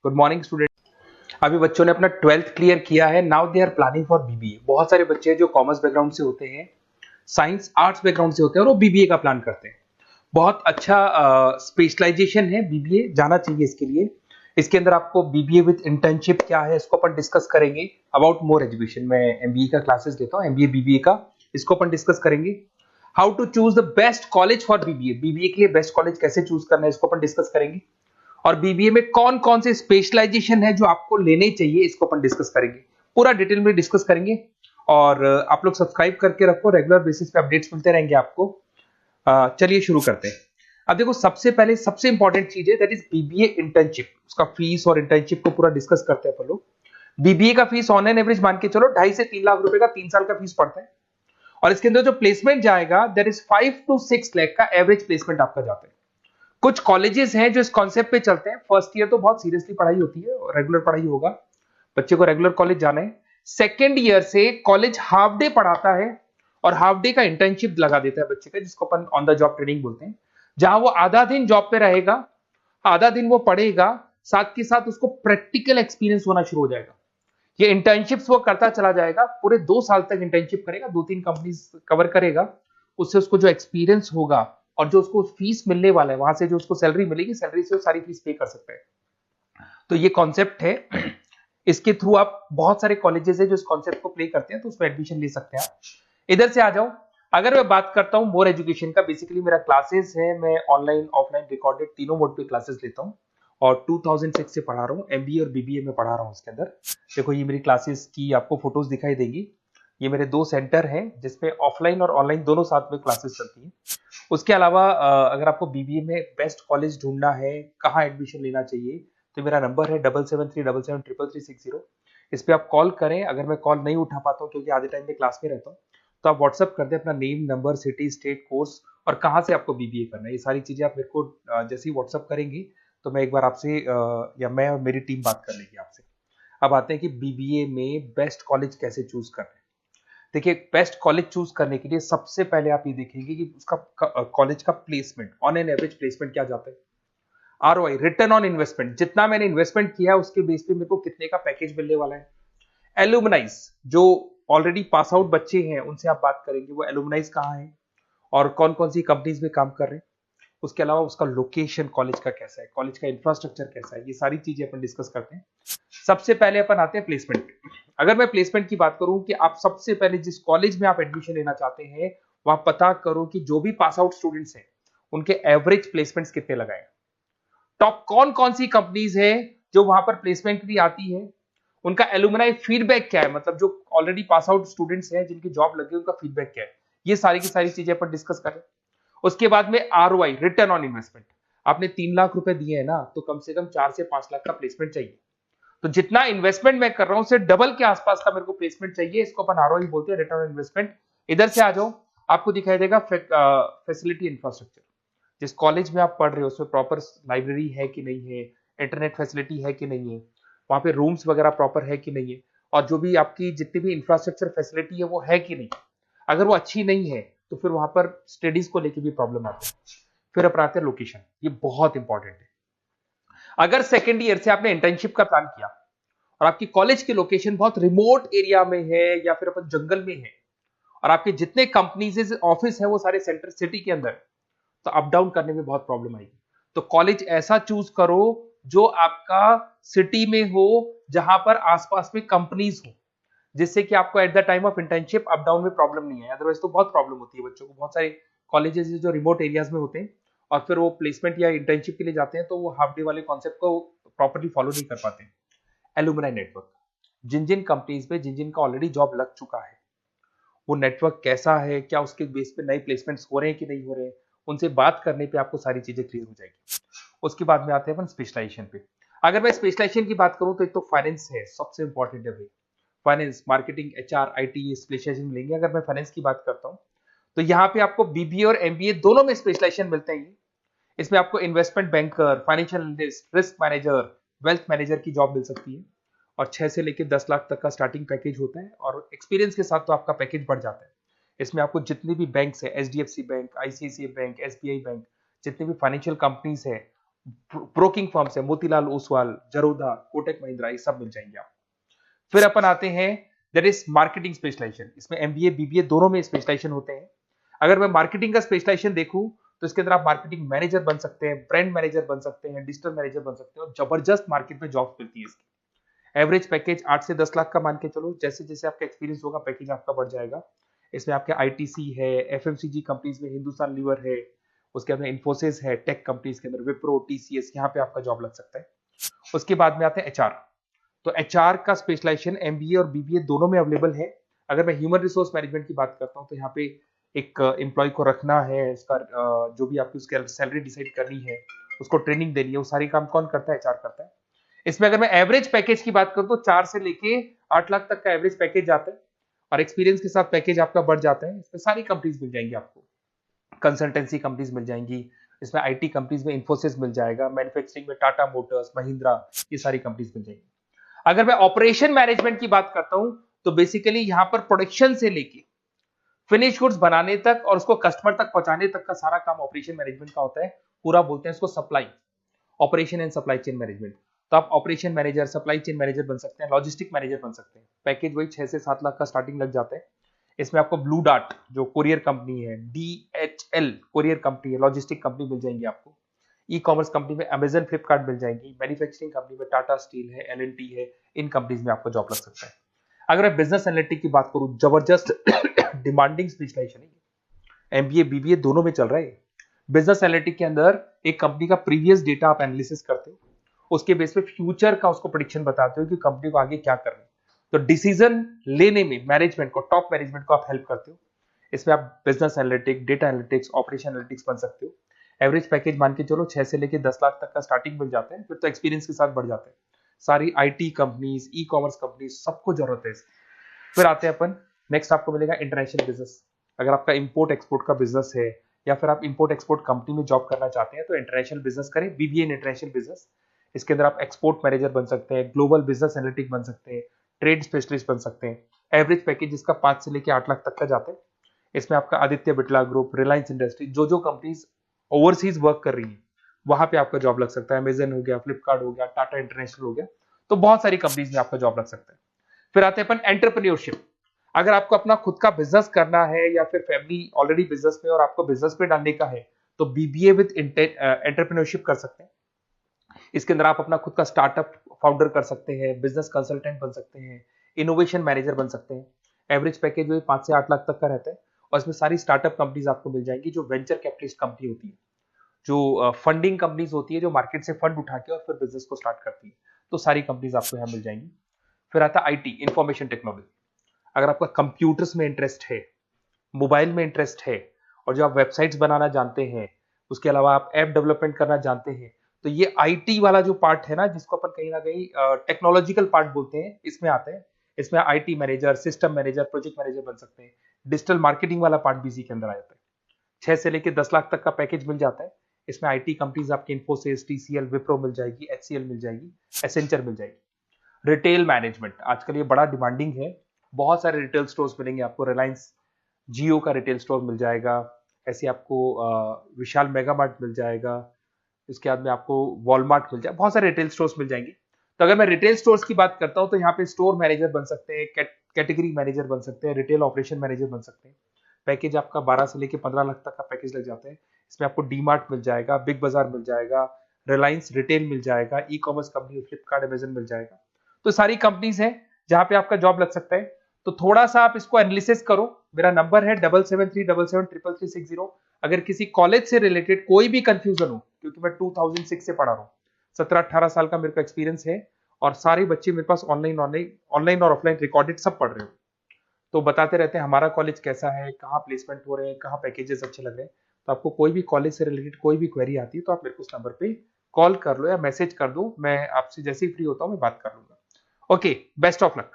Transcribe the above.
Good morning student. अभी बच्चों ने अपना 12th क्लियर किया है। Now they are planning for BBA. बहुत सारे बच्चे हैं जो कॉमर्स बैकग्राउंड से होते हैं, साइंस आर्ट्स बैकग्राउंड से होते हैं और वो बीबीए का प्लान करते हैं। बहुत अच्छा स्पेशलाइजेशन है, बीबीए जाना चाहिए इसके लिए। इसके अंदर आपको बीबीए विद इंटर्नशिप क्या है इसको अपन डिस्कस करेंगे। अबाउट मोर एजुकेशन, मैं एमबीए का क्लासेस लेता हूँ, एमबीए बीबीए का, इसको अपन डिस्कस करेंगे। How to choose the best college for BBA, BBA के लिए बेस्ट कॉलेज कैसे चूज करना है इसको अपन डिस्कस करेंगे। और बीबीए में कौन कौन से स्पेशलाइजेशन है जो आपको लेने चाहिए इसको अपन डिस्कस करेंगे, पूरा डिटेल में डिस्कस करेंगे। और आप लोग सब्सक्राइब करके रखो, रेगुलर बेसिस पे अपडेट्स मिलते रहेंगे आपको। चलिए शुरू करते हैं। अब देखो, सबसे पहले सबसे इंपॉर्टेंट चीज है दैट इज बीबीए इंटर्नशिप। उसका फीस और इंटर्नशिप को पूरा डिस्कस करते हैं अपन लोग। बीबीए का फीस ऑन एन एवरेज मान के चलो 2.5 से 3 लाख रुपए का 3 साल का फीस पड़ता है। और इसके अंदर जो प्लेसमेंट जाएगा दैट इज 5 to 6 लाख का एवरेज प्लेसमेंट आपका जाता है। कुछ कॉलेजेस हैं जो इस कॉन्सेप्ट पे चलते हैं। फर्स्ट ईयर तो बहुत सीरियसली पढ़ाई होती है, रेगुलर पढ़ाई होगा, बच्चे को रेगुलर कॉलेज जाना है। सेकेंड ईयर से कॉलेज हाफ डे पढ़ाता है और हाफ डे का इंटर्नशिप लगा देता है बच्चे का, जिसको अपन ऑन द जॉब ट्रेनिंग बोलते हैं, जहां वो आधा दिन जॉब पे रहेगा, आधा दिन वो पढ़ेगा, साथ के साथ उसको प्रैक्टिकल एक्सपीरियंस होना शुरू हो जाएगा। ये इंटर्नशिप्स वो करता चला जाएगा, पूरे 2 साल तक इंटर्नशिप करेगा, 2-3 कंपनीज कवर करेगा। उससे उसको जो एक्सपीरियंस होगा और जो उसको फीस मिलने वाला है, वहां से जो उसको सैलरी मिलेगी, सैलरी से वो सारी फीस पे कर सकता है। तो ये कॉन्सेप्ट है। इसके थ्रू आप, बहुत सारे कॉलेजेस है जो इस कॉन्सेप्ट को प्ले करते हैं, तो उसमें एडमिशन ले सकते हैं आप। इधर से आ जाओ। अगर मैं बात करता हूं मोर एजुकेशन का, बेसिकली मेरा क्लासेस है, मैं ऑनलाइन ऑफलाइन रिकॉर्डेड तीनों मोड पे क्लासेस लेता हूं और 2006 से पढ़ा रहा हूं। एमबीए और बीबीए में पढ़ा रहा हूं। इसके अंदर देखो, ये मेरी क्लासेस की आपको फोटोज दिखाई देगी। ये मेरे 2 सेंटर हैं जिसपे ऑफलाइन और ऑनलाइन दोनों साथ में क्लासेस चलती हैं। उसके अलावा अगर आपको बीबीए में बेस्ट कॉलेज ढूंढना है, कहाँ एडमिशन लेना चाहिए, तो मेरा नंबर है 7737733360। इस पे आप कॉल करें। अगर मैं कॉल नहीं उठा पाता हूँ क्योंकि आधे टाइम में क्लास में रहता हूँ, तो आप व्हाट्सअप कर दें अपना name, number, city, state, course और कहाँ से आपको बीबीए करना है। ये सारी चीजें आप मेरे को जैसे ही व्हाट्सअप करेंगे तो मैं एक बार आपसे या मैं और मेरी टीम बात कर लेगी आपसे। अब आते हैं कि बीबीए में बेस्ट कॉलेज कैसे चूज करना है। देखिए, बेस्ट कॉलेज चूज करने के लिए सबसे पहले आप ये देखेंगे कि उसका कॉलेज का placement, on an average placement क्या जाता है। आरओआई, रिटर्न ऑन इन्वेस्टमेंट, जितना मैंने इन्वेस्टमेंट किया है उसके बेस पे मेरे को कितने का पैकेज मिलने वाला है। एलुमनाइज, जो ऑलरेडी पास आउट बच्चे हैं उनसे आप बात करेंगे, वो एलुमनाइज कहाँ है और कौन कौन सी कंपनीज में काम कर रहे हैं। उसके अलावा उसका लोकेशन कॉलेज का कैसा है, कॉलेज का इंफ्रास्ट्रक्चर कैसा है, ये सारी चीजें अपन डिस्कस करते हैं। सबसे पहले अपन आते हैं प्लेसमेंट पे। अगर मैं प्लेसमेंट की बात करूं कि आप सबसे पहले जिस कॉलेज में आप एडमिशन लेना चाहते हैं, वहां पता करो कि जो भी पास आउट स्टूडेंट्स हैं उनके एवरेज प्लेसमेंट्स कितने लगाए। टॉप कौन कौन सी कंपनीज है जो वहां पर प्लेसमेंट भी आती है, उनका एलुमनाई फीडबैक क्या है, मतलब जो ऑलरेडी पास आउट स्टूडेंट्स हैं जिनकी जॉब लगी उनका फीडबैक क्या है। ये सारी की सारी चीजें अपन डिस्कस करें। उसके बाद में आरओआई, रिटर्न ऑन इन्वेस्टमेंट। आपने 3 लाख रुपए दिए हैं ना, तो कम से कम 4 से 5 लाख का प्लेसमेंट चाहिए। तो जितना इन्वेस्टमेंट मैं कर रहा हूं उससे डबल के आसपास का मेरे को प्लेसमेंट चाहिए। इसको अपन आरओआई बोलते हैं, रिटर्न ऑन इन्वेस्टमेंट। इधर से आ जाओ, आपको दिखाई देगा फैसिलिटी इंफ्रास्ट्रक्चर। जिस कॉलेज में आप पढ़ रहे हो उसमें प्रॉपर लाइब्रेरी है कि नहीं है, इंटरनेट फैसिलिटी है कि नहीं है, वहां पे रूम्स वगैरह प्रॉपर है कि नहीं है, और जो भी आपकी जितनी भी इंफ्रास्ट्रक्चर फैसिलिटी है वो है कि नहीं। अगर वो अच्छी नहीं है तो फिर वहां पर स्टडीज को लेके भी प्रॉब्लम आती है। फिर अपनाते हैं लोकेशन, ये बहुत इंपॉर्टेंट है। अगर सेकेंड ईयर से आपने इंटर्नशिप का प्लान किया और आपकी कॉलेज की लोकेशन बहुत रिमोट एरिया में है या फिर अपन जंगल में है और आपके जितने कंपनीज ऑफिस है वो सारे सेंटर सिटी के अंदर, तो अप डाउन करने में बहुत प्रॉब्लम आएगी। तो कॉलेज ऐसा चूज करो जो आपका सिटी में हो, जहां पर आसपास में कंपनीज हो, जिससे कि आपको at the time of internship up down में प्रॉब्लम नहीं है। अदरवाइज तो बहुत प्रॉब्लम होती है बच्चों को। बहुत सारे कॉलेजेस जो रिमोट एरियाज में होते हैं और फिर वो प्लेसमेंट या इंटर्नशिप के लिए जाते हैं तो वो हाफ डे वाले कॉन्सेप्ट को प्रॉपरली फॉलो नहीं कर पाते। एलुमनाई नेटवर्क, जिन जिन कंपनीज में जिन जिन का ऑलरेडी जॉब लग चुका है, वो नेटवर्क कैसा है, क्या उसके बेस पे नए प्लेसमेंट्स हो रहे हैं कि नहीं हो रहे हैं, उनसे बात करने पे आपको सारी चीजें क्लियर हो जाएगी। उसके बाद में आते हैं अपन स्पेशलाइजेशन पे। अगर मैं स्पेशलाइजेशन की बात करूं तो एक तो फाइनेंस है, सबसे इंपॉर्टेंट है भाई। Finance, marketing, HR, IT specialization मिलेंगे। अगर मैं फाइनेंस की बात करता हूं तो यहाँ पे आपको बीबीए और एमबीए दोनों में स्पेशलाइजेशन मिलते हैं। इसमें आपको investment banker, financial analyst, risk manager, wealth manager की जॉब मिल सकती है और 6 से लेकर 10 लाख तक का स्टार्टिंग पैकेज होता है और एक्सपीरियंस के साथ तो आपका पैकेज बढ़ जाता है। इसमें आपको जितनी भी बैंक्स है, HDFC bank, ICICI bank, SBI bank, जितनी भी फाइनेंशियल कंपनीज है, ब्रोकिंग फर्म्स है, मोतीलाल ओसवाल, जरोधा, कोटक महिंद्रा, ये सब मिल जाएंगे आप। फिर अपन आते हैं दैट इज मार्केटिंग स्पेशलाइजेशन। इसमें एमबीए बीबीए दोनों में स्पेशलाइजेशन होते हैं। अगर मैं मार्केटिंग का स्पेशलाइजेशन देखूं तो इसके अंदर आप मार्केटिंग मैनेजर बन सकते हैं, ब्रांड मैनेजर बन सकते हैं, डिजिटल मैनेजर बन सकते हैं, और जबरदस्त मार्केट में जॉब मिलती है इसकी। एवरेज पैकेज 8 से 10 लाख का मान के चलो, जैसे जैसे आपका एक्सपीरियंस होगा पैकेज आपका बढ़ जाएगा। इसमें आपके आईटीसी है, एफएमसीजी कंपनीज में हिंदुस्तान लीवर है, उसके अंदर इन्फोसिस है, टेक कंपनीज के अंदर विप्रो, टीसीएस, यहाँ पे आपका जॉब लग सकता है। उसके बाद में आते हैं एचआर। तो एचआर का स्पेशलाइजेशन एमबीए और बीबीए दोनों में अवेलेबल है। अगर मैं ह्यूमन रिसोर्स मैनेजमेंट की बात करता हूँ तो यहाँ पे एक एम्प्लॉय को रखना है, उसका जो भी आपकी उसकी सैलरी डिसाइड करनी है, उसको ट्रेनिंग देनी है, वो सारी काम कौन करता है? एचआर करता है। इसमें अगर मैं एवरेज पैकेज की बात करूं तो 4 से लेके 8 लाख तक का एवरेज पैकेज जाता है, और एक्सपीरियंस के साथ पैकेज आपका बढ़ जाता है। इसमें सारी कंपनीज मिल जाएंगी आपको, कंसल्टेंसी कंपनीज मिल जाएंगी, इसमें आईटी कंपनीज में इन्फोसिस मिल जाएगा, मैन्युफैक्चरिंग में टाटा मोटर्स, महिंद्रा, ये सारी कंपनीज मिल जाएंगी। अगर मैं ऑपरेशन मैनेजमेंट की बात करता हूं तो बेसिकली यहां पर प्रोडक्शन से लेके फिनिश गुड्स बनाने तक और उसको कस्टमर तक पहुंचाने तक का सारा काम ऑपरेशन मैनेजमेंट का होता है। पूरा बोलते हैं इसको supply, operation and supply chain management. तो आप operation manager, supply chain manager बन सकते हैं, लॉजिस्टिक मैनेजर बन सकते हैं। पैकेज वही 6 से 7 लाख का स्टार्टिंग लग जाता है। इसमें आपको ब्लू डार्ट जो कोरियर कंपनी है, डीएचएल कोरियर कंपनी है, लॉजिस्टिक कंपनी मिल जाएंगी आपको। ई कॉमर्स कंपनी में अमेजन, फ्लिपकार्ट मिल जाएंगी। मैन्युफैक्चरिंग कंपनी में टाटा स्टील है, एलएनटी है, इन कंपनीज में आपको जॉब लग सकता है। अगर मैं बिजनेस एनालिटिक की बात करूं, जबरदस्त डिमांडिंग स्पेशलाइजेशन है, एमबीए बीबीए दोनों में चल रहा है। बिजनेस एनालिटिक के अंदर एक कंपनी का प्रीवियस डेटा आप एनालिसिस करते हो, उसके बेस पे फ्यूचर का उसको प्रेडिक्शन बताते हो कि कंपनी को आगे क्या करना है। तो डिसीजन लेने में मैनेजमेंट को, टॉप मैनेजमेंट को आप हेल्प करते हो। इसमें आप business analytic, data analytics, operation analytics बन सकते हो। एवरेज पैकेज मान के चलो 6 से लेके 10 लाख तक का स्टार्टिंग मिल जाता है, फिर तो एक्सपीरियंस के साथ बढ़ जाता है। सारी IT companies, e commerce companies, सबको जरूरत है। फिर आते हैं अपन, नेक्स्ट आपको मिलेगा इंटरनेशनल बिजनेस। अगर आपका इंपोर्ट एक्सपोर्ट का बिजनेस है या फिर आप इंपोर्ट एक्सपोर्ट कंपनी में जॉब करना चाहते हैं तो इंटरनेशनल बिजनेस करें, बीबीए इन इंटरनेशनल बिजनेस। इसके अंदर आप एक्सपोर्ट मैनेजर बन सकते हैं, ग्लोबल बिजनेस एनालिटिक बन सकते हैं, ट्रेड स्पेशलिस्ट बन सकते हैं। एवरेज पैकेज इसका 5 से लेकर 8 लाख तक का जाता है। इसमें आपका आदित्य बिरला ग्रुप, रिलायंस इंडस्ट्री, जो कंपनीज ओवरसीज वर्क कर रही है वहां पे आपका जॉब लग सकता है। अमेजन हो गया, फ्लिपकार्ट हो गया, टाटा इंटरनेशनल हो गया, तो बहुत सारी कंपनीज में आपका जॉब लग सकता है। फिर आते हैं अपन एंटरप्रेन्योरशिप। अगर आपको अपना खुद का बिजनेस करना है या फिर फैमिली ऑलरेडी बिजनेस में और आपको बिजनेस पे डालने का है तो बीबीए विद एंटरप्रेन्योरशिप कर सकते हैं। इसके अंदर आप अपना खुद का स्टार्टअप फाउंडर कर सकते हैं, बिजनेस कंसल्टेंट बन सकते हैं, इनोवेशन मैनेजर बन सकते हैं। एवरेज पैकेज वही 5 से 8 लाख तक का रहता है, और इसमें सारी स्टार्टअप कंपनीज आपको मिल जाएंगी जो वेंचर कैपिटलिस्ट कंपनी होती है, जो फंडिंग कंपनीज होती है, जो मार्केट से फंड उठा के और फिर बिजनेस को स्टार्ट करती है। तो सारी कंपनीज आपको यहाँ मिल जाएंगी। फिर आता है आईटी, इंफॉर्मेशन टेक्नोलॉजी। अगर आपका कंप्यूटर्स में इंटरेस्ट है, मोबाइल में इंटरेस्ट है, और जो आप वेबसाइट्स बनाना जानते हैं, उसके अलावा आप ऐप डेवलपमेंट करना जानते हैं, तो ये आईटी वाला जो पार्ट है ना, जिसको अपन कहीं ना कहीं टेक्नोलॉजिकल पार्ट बोलते हैं, इसमें आते हैं। इसमें IT manager, system manager, project manager बन सकते हैं। डिजिटल मार्केटिंग वाला पार्ट भी इसी के अंदर आ जाता है। 6 से लेकर 10 लाख तक का पैकेज मिल जाता है। इसमें आईटी कंपनीज आपकी इन्फोसिस, टीसीएल, विप्रो मिल जाएगी, एचसीएल मिल जाएगी, एसेंचर मिल जाएगी। रिटेल मैनेजमेंट आजकल ये बड़ा डिमांडिंग है। बहुत सारे रिटेल स्टोर्स मिलेंगे आपको, रिलायंस जियो का रिटेल स्टोर मिल जाएगा, ऐसे आपको विशाल मेगा मार्ट मिल जाएगा, इसके बाद में आपको वॉलमार्ट मिल जाएगा, बहुत सारे रिटेल स्टोर्स मिल जाएंगे। तो अगर मैं रिटेल स्टोर्स की बात करता हूं तो यहाँ पे स्टोर मैनेजर बन सकते हैं, कैटेगरी मैनेजर बन सकते हैं, रिटेल ऑपरेशन मैनेजर बन सकते हैं। पैकेज आपका 12 से लेकर 15 लाख तक का पैकेज लग जाता है। इसमें आपको डी मार्ट मिल जाएगा, बिग बाजार मिल जाएगा, रिलायंस रिटेल मिल जाएगा, e commerce company Flipkart, Amazon मिल जाएगा। तो सारी कंपनीज है जहां पे आपका जॉब लग सकता है। तो थोड़ा सा आप इसको एनालिसिस करो। मेरा नंबर है 7737733360। अगर किसी कॉलेज से रिलेटेड कोई भी कंफ्यूजन हो, क्योंकि मैं 2006 से पढ़ा रहा हूँ, 17-18 साल का मेरे को एक्सपीरियंस है, और सारे बच्चे मेरे पास ऑनलाइन और ऑफलाइन रिकॉर्डेड सब पढ़ रहे हो, तो बताते रहते हैं हमारा कॉलेज कैसा है, कहाँ प्लेसमेंट हो रहे हैं, कहाँ पैकेजेस अच्छे लग रहे हैं। तो आपको कोई भी कॉलेज से रिलेटेड कोई भी क्वेरी आती है तो आप मेरे को उस नंबर पे कॉल कर लो या मैसेज कर दो, मैं आपसे जैसे ही फ्री होता हूँ मैं बात कर लूंगा। Okay, best of luck.